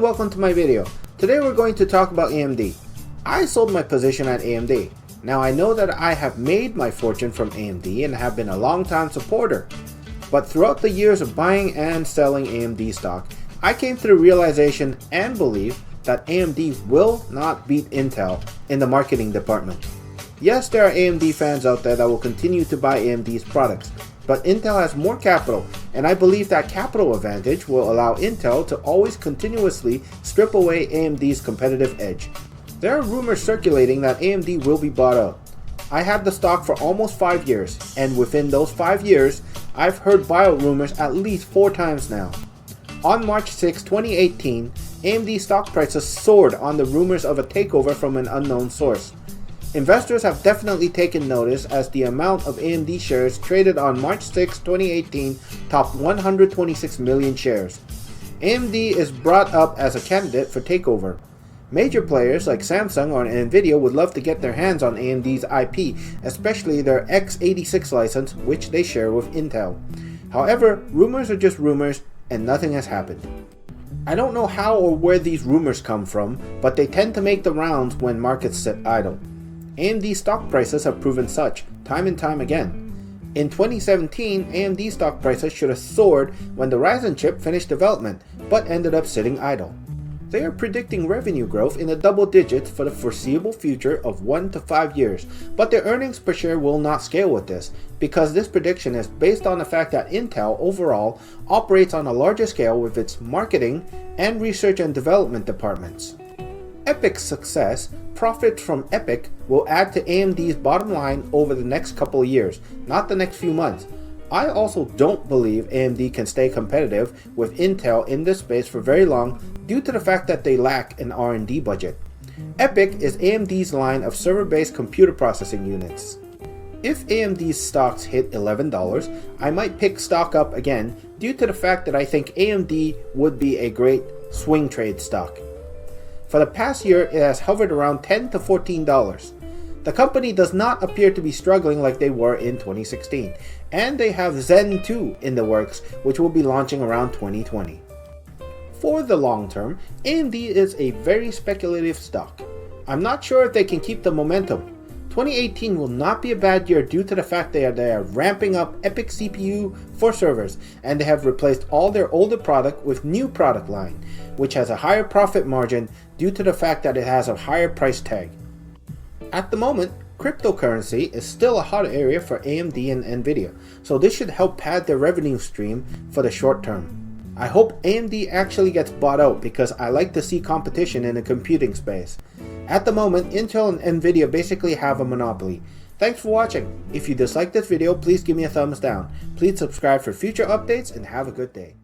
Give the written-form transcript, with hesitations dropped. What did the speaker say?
welcome to my video. Today we're going to talk about AMD. I sold my position at AMD. Now I know that I have made my fortune from AMD and have been a long-time supporter. But throughout the years of buying and selling AMD stock, I came to the realization and belief that AMD will not beat Intel in the marketing department. Yes, there are AMD fans out there that will continue to buy AMD's products, but Intel has more capital, and I believe that capital advantage will allow Intel to always continuously strip away AMD's competitive edge. There are rumors circulating that AMD will be bought out. I had the stock for almost 5 years, and within those 5 years, I've heard buyout rumors at least 4 times now. On March 6, 2018, AMD stock prices soared on the rumors of a takeover from an unknown source. Investors have definitely taken notice as the amount of AMD shares traded on March 6, 2018 topped 126 million shares. AMD is brought up as a candidate for takeover. Major players like Samsung or Nvidia would love to get their hands on AMD's IP, especially their x86 license, which they share with Intel. However, rumors are just rumors and nothing has happened. I don't know how or where these rumors come from, but they tend to make the rounds when markets sit idle. AMD stock prices have proven such, time and time again. In 2017, AMD stock prices should have soared when the Ryzen chip finished development, but ended up sitting idle. They are predicting revenue growth in the double digits for the foreseeable future of 1 to 5 years, but their earnings per share will not scale with this, because this prediction is based on the fact that Intel overall operates on a larger scale with its marketing and research and development departments. EPYC's success, profits from EPYC, will add to AMD's bottom line over the next couple of years, not the next few months. I also don't believe AMD can stay competitive with Intel in this space for very long due to the fact that they lack an R&D budget. EPYC is AMD's line of server-based computer processing units. If AMD's stocks hit $11, I might pick stock up again due to the fact that I think AMD would be a great swing trade stock. For the past year, it has hovered around $10 to $14. The company does not appear to be struggling like they were in 2016, and they have Zen 2 in the works, which will be launching around 2020. For the long term, AMD is a very speculative stock. I'm not sure if they can keep the momentum. 2018 will not be a bad year due to the fact that they are ramping up EPYC CPU for servers, and they have replaced all their older product with new product line, which has a higher profit margin due to the fact that it has a higher price tag. At the moment, cryptocurrency is still a hot area for AMD and Nvidia, so this should help pad their revenue stream for the short term. I hope AMD actually gets bought out because I like to see competition in the computing space. At the moment, Intel and Nvidia basically have a monopoly. Thanks for watching. If you disliked this video, please give me a thumbs down. Please subscribe for future updates and have a good day.